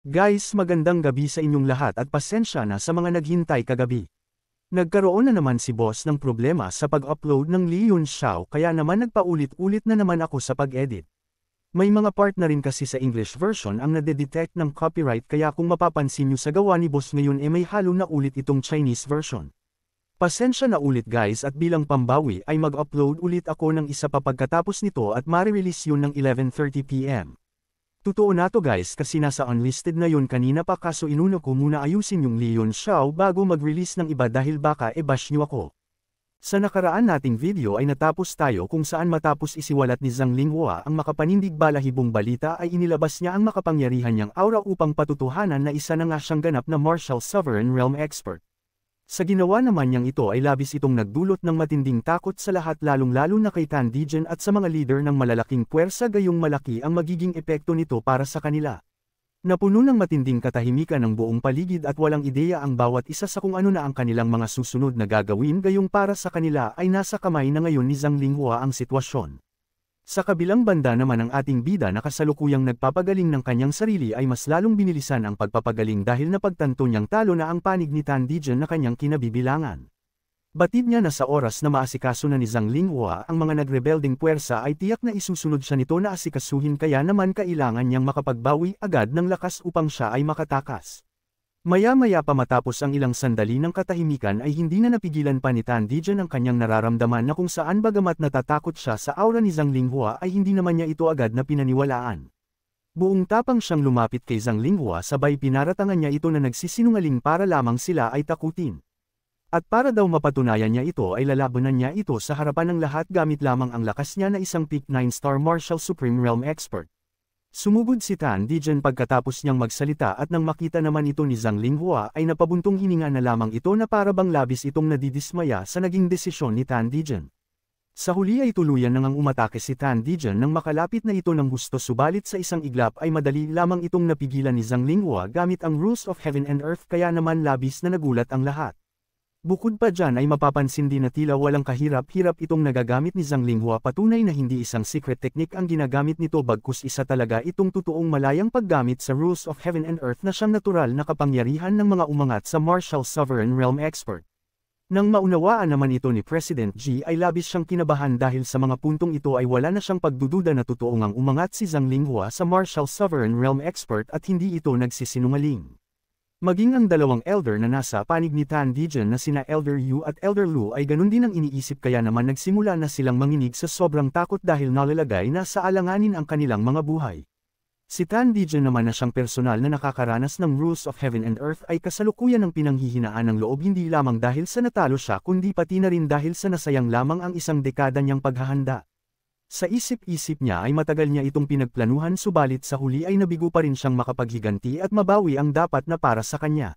Guys, magandang gabi sa inyong lahat at pasensya na sa mga naghintay kagabi. Nagkaroon na naman si boss ng problema sa pag-upload ng Leon Xiao kaya naman nagpaulit-ulit na naman ako sa pag-edit. May mga part na rin kasi sa English version ang nade-detect ng copyright kaya kung mapapansin nyo sa gawa ni boss ngayon may halo na ulit itong Chinese version. Pasensya na ulit guys at bilang pambawi ay mag-upload ulit ako ng isa pa pagkatapos nito at mare-release yun ng 11:30 PM. Totoo na to guys kasi nasa unlisted na yun kanina pa kaso inuna ko muna ayusin yung Leon Xiao bago mag-release ng iba dahil baka bash nyo ako. Sa nakaraan nating video ay natapos tayo kung saan matapos isiwalat ni Zhang Linghua ang makapanindig balahibong balita ay inilabas niya ang makapangyarihan niyang aura upang patutuhanan na isa na nga siyang ganap na martial sovereign realm expert. Sa ginawa naman niyang ito ay labis itong nagdulot ng matinding takot sa lahat lalong-lalo na kay Tan Digen at sa mga leader ng malalaking puwersa gayong malaki ang magiging epekto nito para sa kanila. Napuno ng matinding katahimikan ng buong paligid at walang ideya ang bawat isa sa kung ano na ang kanilang mga susunod na gagawin gayong para sa kanila ay nasa kamay na ngayon ni Zhang Linghua ang sitwasyon. Sa kabilang banda naman ang ating bida na kasalukuyang nagpapagaling ng kanyang sarili ay mas lalong binilisan ang pagpapagaling dahil napagtanto niyang talo na ang panig ni Tan Digen na kanyang kinabibilangan. Batid niya na sa oras na maasikaso na ni Zhang Linghua ang mga nagrebelding puwersa ay tiyak na isusunod siya nito na asikasuhin kaya naman kailangan niyang makapagbawi agad ng lakas upang siya ay makatakas. Maya-maya pa matapos ang ilang sandali ng katahimikan ay hindi na napigilan pa ni Tan Digen ang kanyang nararamdaman na kung saan bagamat natatakot siya sa aura ni Zhang Linghua ay hindi naman niya ito agad na pinaniwalaan. Buong tapang siyang lumapit kay Zhang Linghua sabay pinaratangan niya ito na nagsisinungaling para lamang sila ay takutin. At para daw mapatunayan niya ito ay lalabanan niya ito sa harapan ng lahat gamit lamang ang lakas niya na isang peak 9-star martial supreme realm expert. Sumugod si Tan Digen pagkatapos niyang magsalita at nang makita naman ito ni Zhang Linghua ay napabuntong hininga na lamang ito na para bang labis itong nadidismaya sa naging desisyon ni Tan Digen. Sa huli ay tuluyan nang umatake si Tan Digen nang makalapit na ito ng gusto subalit sa isang iglap ay madali lamang itong napigilan ni Zhang Linghua gamit ang rules of heaven and earth kaya naman labis na nagulat ang lahat. Bukod pa dyan ay mapapansin din na tila walang kahirap-hirap itong nagagamit ni Zhang Linghua patunay na hindi isang secret technique ang ginagamit nito bagkus isa talaga itong totoong malayang paggamit sa rules of heaven and earth na siyang natural na kapangyarihan ng mga umangat sa martial sovereign realm expert. Nang maunawaan naman ito ni President Xi ay labis siyang kinabahan dahil sa mga puntong ito ay wala na siyang pagdududa na totoong ang umangat si Zhang Linghua sa martial sovereign realm expert at hindi ito nagsisinungaling. Maging ang dalawang elder na nasa panig ni Tan Digen na sina Elder Yu at Elder Lu ay ganun din ang iniisip kaya naman nagsimula na silang manginig sa sobrang takot dahil nalalagay na sa alanganin ang kanilang mga buhay. Si Tan Digen naman na siyang personal na nakakaranas ng rules of heaven and earth ay kasalukuyan ng pinanghihinaan ng loob hindi lamang dahil sa natalo siya kundi pati na rin dahil sa nasayang lamang ang isang dekada niyang paghahanda. Sa isip-isip niya ay matagal niya itong pinagplanuhan subalit sa huli ay nabigo pa rin siyang makapaghiganti at mabawi ang dapat na para sa kanya.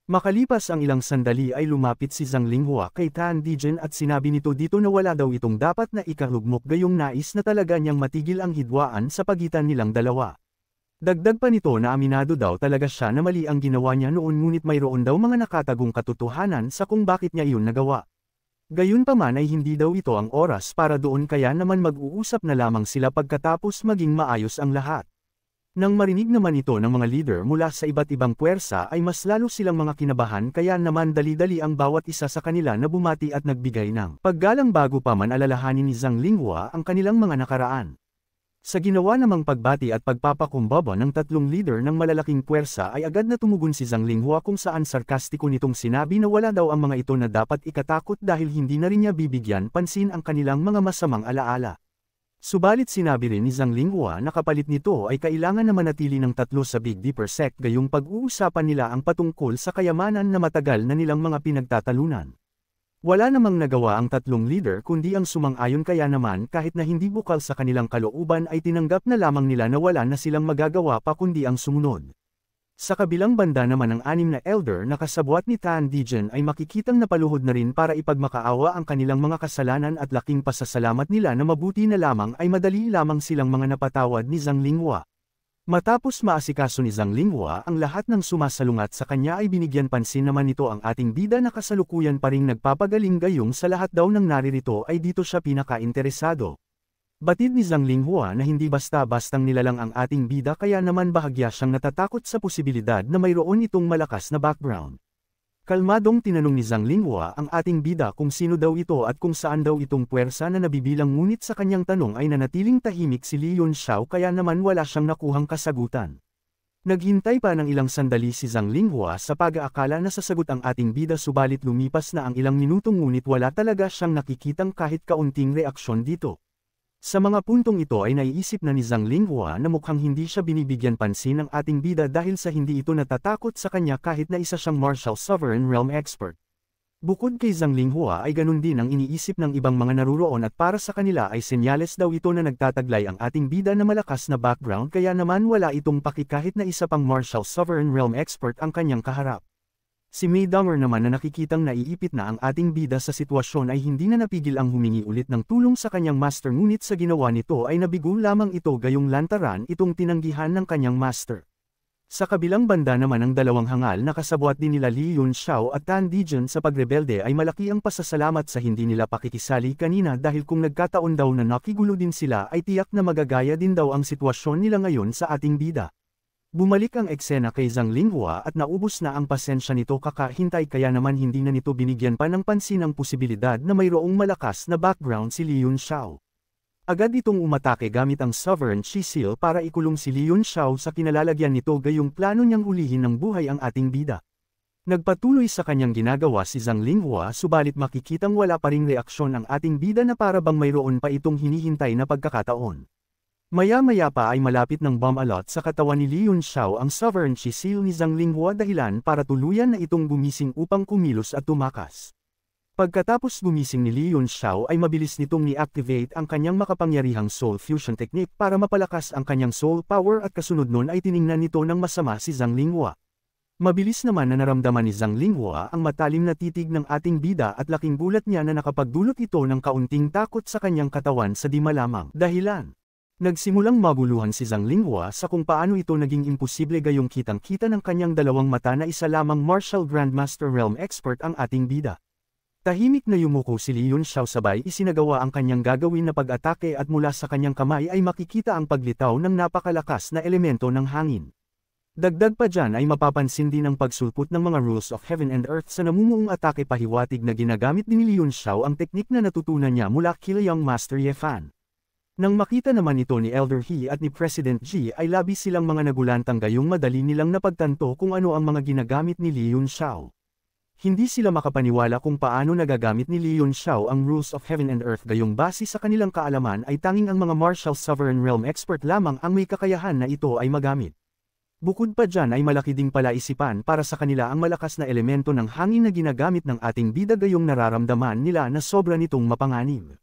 Makalipas ang ilang sandali ay lumapit si Zhang Linghua kay Tan Digen at sinabi nito dito na wala daw itong dapat na ikalugmok gayong nais na talaga niyang matigil ang hidwaan sa pagitan nilang dalawa. Dagdag pa nito na aminado daw talaga siya na mali ang ginawa niya noon ngunit mayroon daw mga nakatagong katotohanan sa kung bakit niya iyon nagawa. Gayunpaman ay hindi daw ito ang oras para doon kaya naman mag-uusap na lamang sila pagkatapos maging maayos ang lahat. Nang marinig naman ito ng mga leader mula sa iba't ibang puwersa ay mas lalo silang mga kinabahan kaya naman dali-dali ang bawat isa sa kanila na bumati at nagbigay ng paggalang bago pa man alalahanin ni Zhang Linghua ang kanilang mga nakaraan. Sa ginawa namang pagbati at pagpapakumbaba ng tatlong leader ng malalaking puwersa ay agad na tumugon si Zhang Linghua kung saan sarkastiko nitong sinabi na wala daw ang mga ito na dapat ikatakot dahil hindi na rin niya bibigyan pansin ang kanilang mga masamang alaala. Subalit sinabi rin ni Zhang Linghua na kapalit nito ay kailangan na manatili ng tatlo sa Big Dipper sect gayong pag-uusapan nila ang patungkol sa kayamanan na matagal na nilang mga pinagtatalunan. Wala namang nagawa ang tatlong leader kundi ang sumang-ayon kaya naman kahit na hindi bukal sa kanilang kalooban ay tinanggap na lamang nila na wala na silang magagawa pa kundi ang sumunod. Sa kabilang banda naman ang anim na elder na kasabwat ni Tan Digen ay makikitang napaluhod na rin para ipagmakaawa ang kanilang mga kasalanan at laking pasasalamat nila na mabuti na lamang ay madali lamang silang mga napatawad ni Zhang Linghua. Matapos maasikaso ni Zhang Linghua ang lahat ng sumasalungat sa kanya ay binigyan pansin naman nito ang ating bida na kasalukuyan pa ring nagpapagaling gayong sa lahat daw ng naririto ay dito siya pinaka-interesado. Batid ni Zhang Linghua na hindi basta-bastang nilalang ang ating bida kaya naman bahagya siyang natatakot sa posibilidad na mayroon itong malakas na background. Kalmadong tinanong ni Zhang Linghua ang ating bida kung sino daw ito at kung saan daw itong puwersa na nabibilang, ngunit sa kanyang tanong ay nanatiling tahimik si Li Yunxiao kaya naman wala siyang nakuhang kasagutan. Naghintay pa ng ilang sandali si Zhang Linghua sa pag-aakala na sasagot ang ating bida, subalit lumipas na ang ilang minuto ngunit wala talaga siyang nakikitang kahit kaunting reaksyon dito. Sa mga puntong ito ay naiisip na ni Zhang Linghua na mukhang hindi siya binibigyan pansin ng ating bida dahil sa hindi ito natatakot sa kanya kahit na isa siyang martial sovereign realm expert. Bukod kay Zhang Linghua ay ganun din ang iniisip ng ibang mga naruroon at para sa kanila ay senyales daw ito na nagtataglay ang ating bida na malakas na background kaya naman wala itong paki kahit na isa pang martial sovereign realm expert ang kanyang kaharap. Si Mei Donger naman na nakikitang naiipit na ang ating bida sa sitwasyon ay hindi na napigil ang humingi ulit ng tulong sa kanyang master, ngunit sa ginawa nito ay nabigo lamang ito gayong lantaran itong tinanggihan ng kanyang master. Sa kabilang banda naman ang dalawang hangal na kasabwat din nila Li Yunxiao at Tan Dijan sa pagrebelde ay malaki ang pasasalamat sa hindi nila pakikisali kanina dahil kung nagkataon daw na nakigulo din sila ay tiyak na magagaya din daw ang sitwasyon nila ngayon sa ating bida. Bumalik ang eksena kay Zhang Linghua at naubos na ang pasensya nito kakahintay kaya naman hindi na nito binigyan pa ng pansin ang posibilidad na mayroong malakas na background si Li Yunxiao. Agad itong umatake gamit ang Sovereign Chi Seal para ikulong si Li Yunxiao sa kinalalagyan nito gayong plano niyang ulihin ng buhay ang ating bida. Nagpatuloy sa kanyang ginagawa si Zhang Linghua subalit makikitang wala pa ring reaksyon ang ating bida na para bang mayroon pa itong hinihintay na pagkakataon. Maya-maya pa ay malapit ng bomb alot sa katawan ni Li Yunxiao ang Sovereign Chi Seal ni Zhang Linghua, dahilan para tuluyan na itong gumising upang kumilos at tumakas. Pagkatapos gumising ni Li Yunxiao ay mabilis nitong ni-activate ang kanyang makapangyarihang Soul Fusion Technique para mapalakas ang kanyang soul power at kasunod nun ay tiningnan nito ng masama si Zhang Linghua. Mabilis naman na naramdaman ni Zhang Linghua ang matalim na titig ng ating bida at laking gulat niya na nakapagdulot ito ng kaunting takot sa kanyang katawan sa di malamang dahilan. Nagsimulang maguluhan si Zhang Linghua sa kung paano ito naging imposible gayong kitang-kita ng kanyang dalawang mata na isa lamang martial grandmaster realm expert ang ating bida. Tahimik na yumuko si Li Yunxiao sabay isinagawa ang kanyang gagawin na pag-atake at mula sa kanyang kamay ay makikita ang paglitaw ng napakalakas na elemento ng hangin. Dagdag pa dyan ay mapapansin din ang pagsulpot ng mga rules of heaven and earth sa namumuong atake, pahiwatig na ginagamit din ni Li Yunxiao ang teknik na natutunan niya mula kila Young Master Ye Fan. Nang makita naman ito ni Elder He at ni President Ji ay labis silang mga nagulantang gayong madali nilang napagtanto kung ano ang mga ginagamit ni Li Yunxiao. Hindi sila makapaniwala kung paano nagagamit ni Li Yunxiao ang rules of heaven and earth gayong base sa kanilang kaalaman ay tanging ang mga martial sovereign realm expert lamang ang may kakayahan na ito ay magamit. Bukod pa dyan ay malaki ding palaisipan para sa kanila ang malakas na elemento ng hangin na ginagamit ng ating bida gayong nararamdaman nila na sobra nitong mapanganib.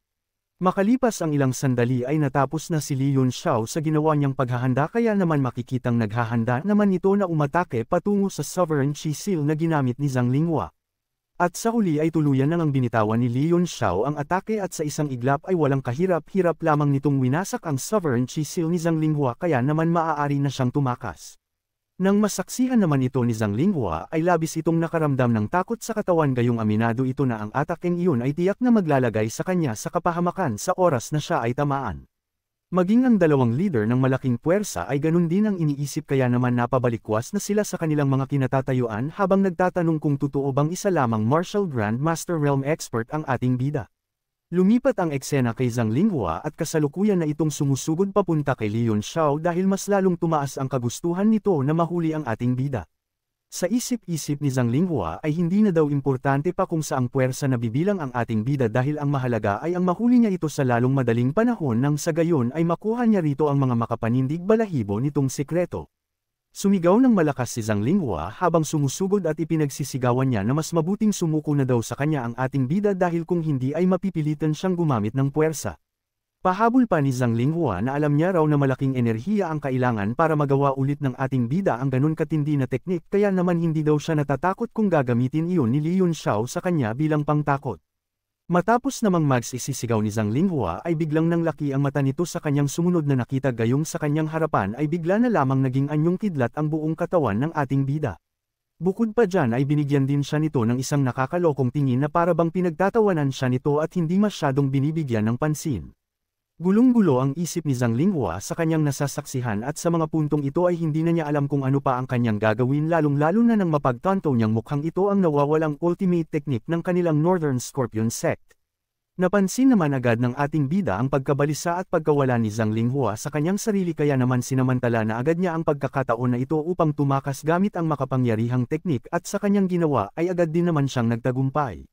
Makalipas ang ilang sandali ay natapos na si Li Yunxiao sa ginawa niyang paghahanda kaya naman makikitang naghahanda naman ito na umatake patungo sa Sovereign Chi Seal na ginamit ni Zhang Linghua. At sa huli ay tuluyan nang binitawan ni Li Yunxiao ang atake at sa isang iglap ay walang kahirap-hirap lamang nitong winasak ang Sovereign Chi Seal ni Zhang Linghua kaya naman maaari na siyang tumakas. Nang masaksihan naman ito ni Zhang Linghua ay labis itong nakaramdam ng takot sa katawan gayong aminado ito na ang atakeng iyon ay tiyak na maglalagay sa kanya sa kapahamakan sa oras na siya ay tamaan. Maging ang dalawang leader ng malaking puwersa ay ganun din ang iniisip kaya naman napabalikwas na sila sa kanilang mga kinatatayuan habang nagtatanong kung totoo bang isa lamang martial grandmaster realm expert ang ating bida. Lumipat ang eksena kay Zhang Linghua at kasalukuyan na itong sumusugod papunta kay Li Yunxiao dahil mas lalong tumaas ang kagustuhan nito na mahuli ang ating bida. Sa isip-isip ni Zhang Linghua ay hindi na daw importante pa kung saang puwersa na bibilang ang ating bida dahil ang mahalaga ay ang mahuli niya ito sa lalong madaling panahon nang sa gayon ay makuha niya rito ang mga makapanindig balahibo nitong sikreto. Sumigaw ng malakas si Zhang Linghua habang sumusugod at ipinagsisigawan niya na mas mabuting sumuko na daw sa kanya ang ating bida dahil kung hindi ay mapipilitan siyang gumamit ng puwersa. Pahabol pa ni Zhang Linghua na alam niya raw na malaking enerhiya ang kailangan para magawa ulit ng ating bida ang ganun katindi na teknik kaya naman hindi daw siya natatakot kung gagamitin iyon ni Li Yunxiao sa kanya bilang pangtakot. Matapos namang magsisisigaw ni Zhang Linghua ay biglang nanglaki ang mata nito sa kanyang sumunod na nakita gayong sa kanyang harapan ay bigla na lamang naging anyong kidlat ang buong katawan ng ating bida. Bukod pa dyan ay binigyan din siya nito ng isang nakakalokong tingin na para bang pinagtatawanan siya nito at hindi masyadong binibigyan ng pansin. Gulong-gulo ang isip ni Zhang Linghua sa kanyang nasasaksihan at sa mga puntong ito ay hindi na niya alam kung ano pa ang kanyang gagawin lalong-lalo na nang mapagtanto niyang mukhang ito ang nawawalang ultimate technique ng kanilang Northern Scorpion sect. Napansin naman agad ng ating bida ang pagkabalisa at pagkawala ni Zhang Linghua sa kanyang sarili kaya naman sinamantala na agad niya ang pagkakataon na ito upang tumakas gamit ang makapangyarihang teknik at sa kanyang ginawa ay agad din naman siyang nagtagumpay.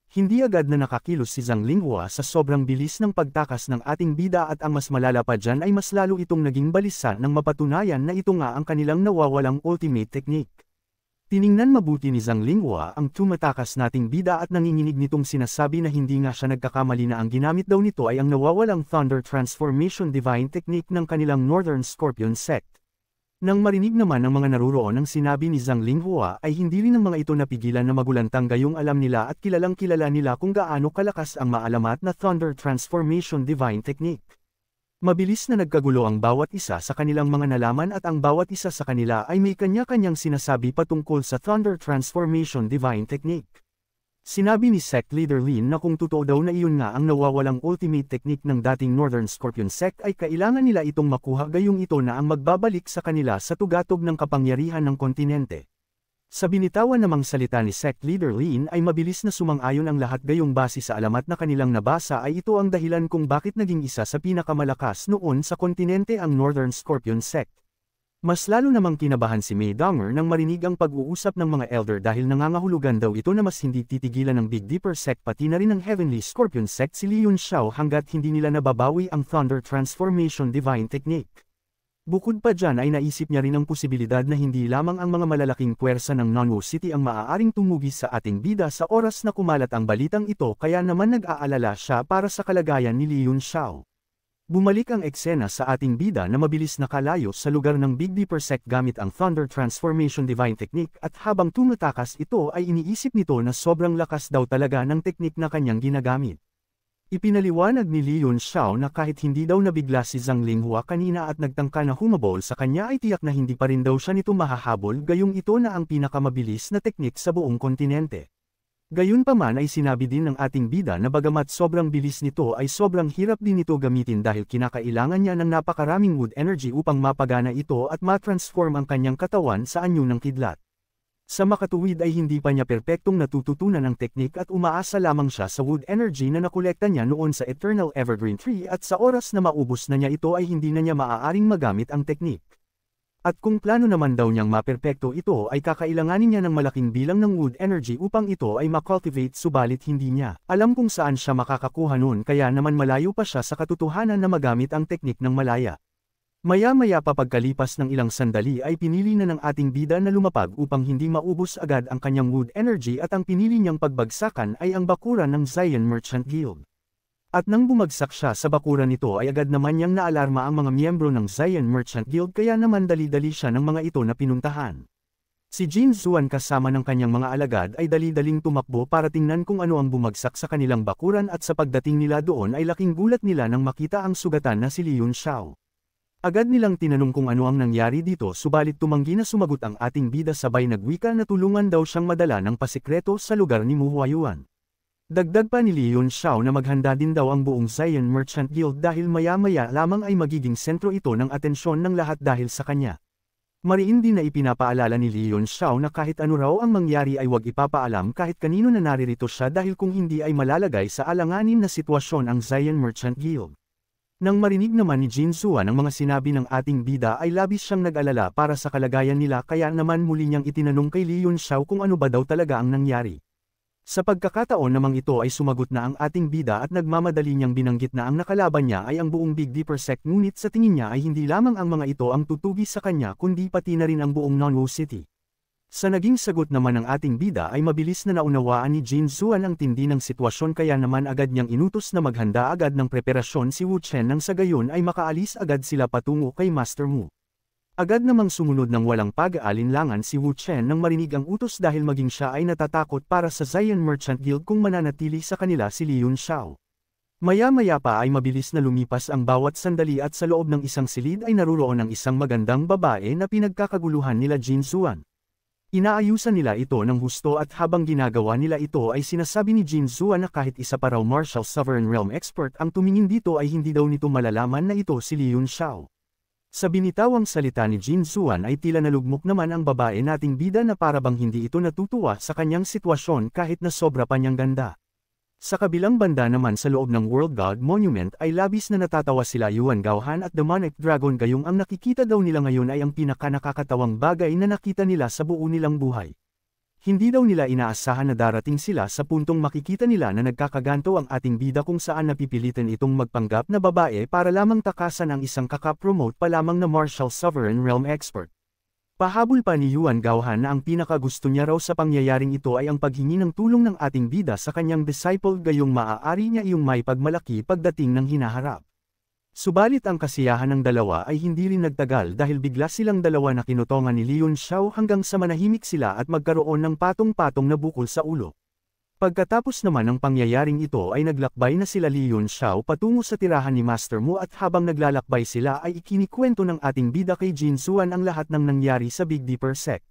Hindi agad na nakakilos si Zhang Linghua sa sobrang bilis ng pagtakas ng ating bida at ang mas malala pa dyan ay mas lalo itong naging balisa nang mapatunayan na ito nga ang kanilang nawawalang ultimate technique. Tiningnan mabuti ni Zhang Linghua ang tumatakas nating bida at nanginginig nitong sinasabi na hindi nga siya nagkakamali na ang ginamit daw nito ay ang nawawalang Thunder Transformation Divine Technique ng kanilang Northern Scorpion sect. Nang marinig naman ng mga naruroon ang sinabi ni Zhang Linghua ay hindi rin ng mga ito napigilan na magulantang gayong alam nila at kilalang kilala nila kung gaano kalakas ang maalamat na Thunder Transformation Divine Technique. Mabilis na nagkagulo ang bawat isa sa kanilang mga nalaman at ang bawat isa sa kanila ay may kanya-kanyang sinasabi patungkol sa Thunder Transformation Divine Technique. Sinabi ni Sect Leader Lin na kung totoo daw na iyon nga ang nawawalang ultimate technique ng dating Northern Scorpion sect ay kailangan nila itong makuha gayong ito na ang magbabalik sa kanila sa tugatog ng kapangyarihan ng kontinente. Sa binitawan namang salita ni Sect Leader Lin ay mabilis na sumang-ayon ang lahat gayong base sa alamat na kanilang nabasa ay ito ang dahilan kung bakit naging isa sa pinakamalakas noon sa kontinente ang Northern Scorpion sect. Mas lalo namang kinabahan si Mei Donger nang marinig ang pag-uusap ng mga elder dahil nangangahulugan daw ito na mas hindi titigilan ng Big Dipper sect pati na rin ng Heavenly Scorpion sect si Li Yunxiao hanggat hindi nila nababawi ang Thunder Transformation Divine Technique. Bukod pa dyan ay naisip niya rin ang posibilidad na hindi lamang ang mga malalaking puwersa ng Nanwu City ang maaaring tumugi sa ating bida sa oras na kumalat ang balitang ito kaya naman nag-aalala siya para sa kalagayan ni Li Yunxiao. Bumalik ang eksena sa ating bida na mabilis nakalayo sa lugar ng Big Dipper sect gamit ang Thunder Transformation Divine Technique at habang tumatakas ito ay iniisip nito na sobrang lakas daw talaga ng teknik na kanyang ginagamit. Ipinaliwanag ni Li Yunxiao na kahit hindi daw nabigla si Zhang Linghua kanina at nagtangka na humabol sa kanya ay tiyak na hindi pa rin daw siya nito mahahabol gayong ito na ang pinakamabilis na teknik sa buong kontinente. Gayunpaman ay sinabi din ng ating bida na bagamat sobrang bilis nito ay sobrang hirap din ito gamitin dahil kinakailangan niya ng napakaraming wood energy upang mapagana ito at matransform ang kanyang katawan sa anyo ng kidlat. Sa makatuwid ay hindi pa niya perpektong natututunan ang teknik at umaasa lamang siya sa wood energy na nakolekta niya noon sa Eternal Evergreen Tree at sa oras na maubos na niya ito ay hindi na niya maaaring magamit ang teknik. At kung plano naman daw niyang maperpekto ito ay kakailanganin niya ng malaking bilang ng wood energy upang ito ay makultivate subalit hindi niya alam kung saan siya makakakuha noon kaya naman malayo pa siya sa katotohanan na magamit ang teknik ng malaya. Maya-maya pa pagkalipas ng ilang sandali ay pinili na ng ating bida na lumapag upang hindi maubos agad ang kanyang wood energy at ang pinili niyang pagbagsakan ay ang bakuran ng Zion Merchant Guild. At nang bumagsak siya sa bakuran nito ay agad naman niyang naalarma ang mga miyembro ng Zion Merchant Guild kaya naman dali-dali siya ng mga ito na pinuntahan. Si Jin Zuan kasama ng kanyang mga alagad ay dali-daling tumakbo para tingnan kung ano ang bumagsak sa kanilang bakuran at sa pagdating nila doon ay laking gulat nila nang makita ang sugatan na si Li Yunxiao. Agad nilang tinanong kung ano ang nangyari dito subalit tumanggi na sumagot ang ating bida sabay nagwika na tulungan daw siyang madala ng pasikreto sa lugar ni Mu Huayuan. Dagdag pa ni Li Yunxiao na maghanda din daw ang buong Zion Merchant Guild dahil maya-maya lamang ay magiging sentro ito ng atensyon ng lahat dahil sa kanya. Mariin din na ipinapaalala ni Li Yunxiao na kahit ano raw ang mangyari ay huwag ipapaalam kahit kanino na naririto siya dahil kung hindi ay malalagay sa alanganin na sitwasyon ang Zion Merchant Guild. Nang marinig naman ni Jin Zuan ang mga sinabi ng ating bida ay labis siyang nag-alala para sa kalagayan nila kaya naman muli niyang itinanong kay Li Yunxiao kung ano ba daw talaga ang nangyari. Sa pagkakataon namang ito ay sumagot na ang ating bida at nagmamadali niyang binanggit na ang nakalaban niya ay ang buong Big Dipper sect ngunit sa tingin niya ay hindi lamang ang mga ito ang tutugi sa kanya kundi pati na rin ang buong Nanwu City. Sa naging sagot naman ng ating bida ay mabilis na naunawaan ni Jin Zuan ang tindi ng sitwasyon kaya naman agad niyang inutos na maghanda agad ng preparasyon si Wu Chen nang sa gayon ay makaalis agad sila patungo kay Master Mu. Agad namang sumunod ng walang pag-aalinlangan si Wu Chen nang marinig ang utos dahil maging siya ay natatakot para sa Zion Merchant Guild kung mananatili sa kanila si Li Yunxiao. Maya-maya pa ay mabilis na lumipas ang bawat sandali at sa loob ng isang silid ay naruroon ang isang magandang babae na pinagkakaguluhan nila Jin Zuan. Inaayusan nila ito ng husto at habang ginagawa nila ito ay sinasabi ni Jin Zuan na kahit isa pa raw martial sovereign realm expert ang tumingin dito ay hindi daw nito malalaman na ito si Li Yunxiao. Sa binitawang salita ni Jin Zuan ay tila nalugmok naman ang babae nating bida na parabang hindi ito natutuwa sa kanyang sitwasyon kahit na sobra pa niyang ganda. Sa kabilang banda naman sa loob ng World God Monument ay labis na natatawa sila Yuan Gaohan at Demonic Dragon gayong ang nakikita daw nila ngayon ay ang pinaka-nakakatawang bagay na nakita nila sa buo nilang buhay. Hindi daw nila inaasahan na darating sila sa puntong makikita nila na nagkakaganto ang ating bida kung saan napipilitan itong magpanggap na babae para lamang takasan ang isang kaka-promote pa lamang na martial sovereign realm expert. Pahabol pa ni Yuan Gaohan na ang pinakagusto niya raw sa pangyayaring ito ay ang paghingi ng tulong ng ating bida sa kanyang disciple gayong maaari niya iyong may pagmalaki pagdating ng hinaharap. Subalit ang kasiyahan ng dalawa ay hindi rin nagtagal dahil bigla silang dalawa na kinutongan ni Li Yunxiao hanggang sa manahimik sila at magkaroon ng patong-patong na bukol sa ulo. Pagkatapos naman ng pangyayaring ito ay naglakbay na sila Li Yunxiao patungo sa tirahan ni Master Mu at habang naglalakbay sila ay ikinikwento ng ating bida kay Jin Zuan ang lahat ng nangyari sa Big Dipper sect.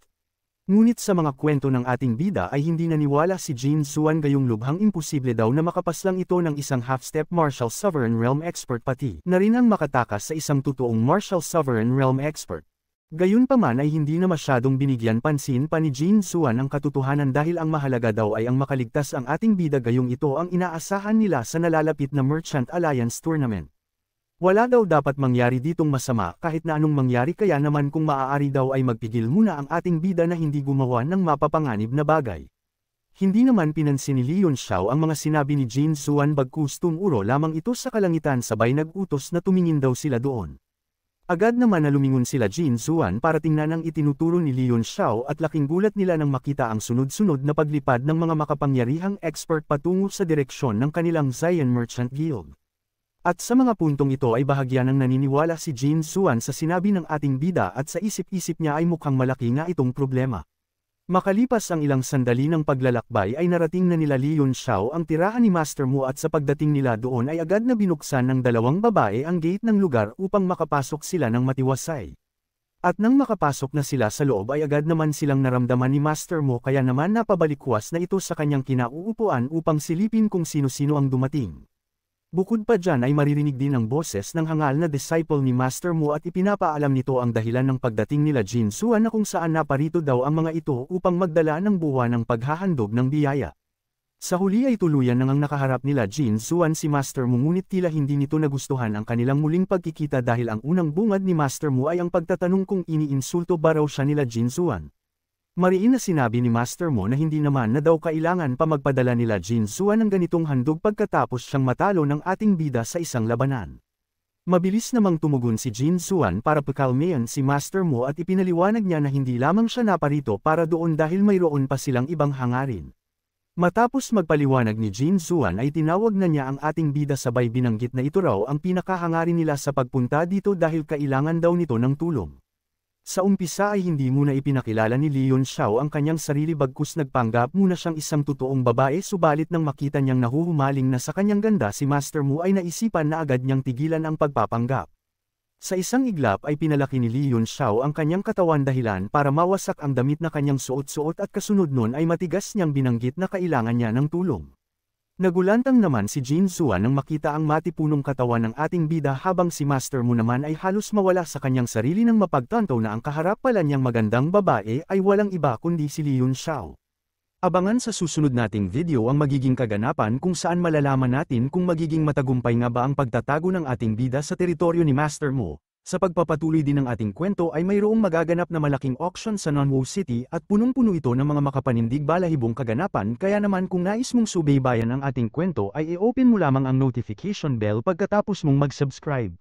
Ngunit sa mga kwento ng ating bida ay hindi naniwala si Jin Zuan gayong lubhang imposible daw na makapaslang ito ng isang half-step martial sovereign realm expert pati na rin ang makatakas sa isang totoong martial sovereign realm expert. Gayunpaman ay hindi na masyadong binigyan pansin pa ni Jin Zuan ang katotohanan dahil ang mahalaga daw ay ang makaligtas ang ating bida gayong ito ang inaasahan nila sa nalalapit na Merchant Alliance Tournament. Wala daw dapat mangyari ditong masama kahit na anong mangyari kaya naman kung maaari daw ay magpigil muna ang ating bida na hindi gumawa ng mapapanganib na bagay. Hindi naman pinansin ni Li Yunxiao ang mga sinabi ni Jin Zuan bagkus tumuro lamang ito sa kalangitan sabay nag-utos na tumingin daw sila doon. Agad naman na lumingon sila Jin Zuan para tingnan ang itinuturo ni Li Yunxiao at laking gulat nila nang makita ang sunod-sunod na paglipad ng mga makapangyarihang expert patungo sa direksyon ng kanilang Zion Merchant Guild. At sa mga puntong ito ay bahagya ng naniniwala si Jin Zuan sa sinabi ng ating bida at sa isip-isip niya ay mukhang malaki nga itong problema. Makalipas ang ilang sandali ng paglalakbay ay narating na nila Li Yunxiao ang tirahan ni Master Mu at sa pagdating nila doon ay agad na binuksan ng dalawang babae ang gate ng lugar upang makapasok sila ng matiwasay. At nang makapasok na sila sa loob ay agad naman silang naramdaman ni Master Mu kaya naman napabalikwas na ito sa kanyang kinauupuan upang silipin kung sino-sino ang dumating. Bukod pa dyan ay maririnig din ang boses ng hangal na disciple ni Master Mu at ipinapaalam nito ang dahilan ng pagdating nila Jin Zuan na kung saan naparito daw ang mga ito upang magdala ng buwan ng paghahandog ng biyaya. Sa huli ay tuluyan nang ang nakaharap nila Jin Zuan si Master Mu ngunit tila hindi nito nagustuhan ang kanilang muling pagkikita dahil ang unang bungad ni Master Mu ay ang pagtatanong kung iniinsulto ba raw siya nila Jin Zuan. Mariin na sinabi ni Master Mo na hindi naman na daw kailangan pa magpadala nila Jin Zuan ng ganitong handog pagkatapos siyang matalo ng ating bida sa isang labanan. Mabilis namang tumugon si Jin Zuan para pakalmayan si Master Mo at ipinaliwanag niya na hindi lamang siya naparito para doon dahil mayroon pa silang ibang hangarin. Matapos magpaliwanag ni Jin Zuan ay tinawag na niya ang ating bida sabay binanggit na ito raw ang pinakahangarin nila sa pagpunta dito dahil kailangan daw nito ng tulong. Sa umpisa ay hindi muna ipinakilala ni Li Yunxiao ang kanyang sarili bagkus nagpanggap muna siyang isang totoong babae subalit nang makita niyang nahuhumaling na sa kanyang ganda si Master Mu ay naisipan na agad niyang tigilan ang pagpapanggap. Sa isang iglap ay pinalaki ni Li Yunxiao ang kanyang katawan dahilan para mawasak ang damit na kanyang suot-suot at kasunod nun ay matigas niyang binanggit na kailangan niya ng tulong. Nagulantang naman si Jin Zuan nang makita ang matipunong katawan ng ating bida habang si Master Mu naman ay halos mawala sa kanyang sarili nang mapagtanto na ang kaharap pala niyang magandang babae ay walang iba kundi si Li Yunxiao. Abangan sa susunod nating video ang magiging kaganapan kung saan malalaman natin kung magiging matagumpay nga ba ang pagtatago ng ating bida sa teritoryo ni Master Mu. Sa pagpapatuloy din ng ating kwento ay mayroong magaganap na malaking auction sa Nonwo City at punong-puno ito ng mga makapanindig balahibong kaganapan kaya naman kung nais mong subaybayan ang ating kwento ay i-open mo lamang ang notification bell pagkatapos mong mag-subscribe.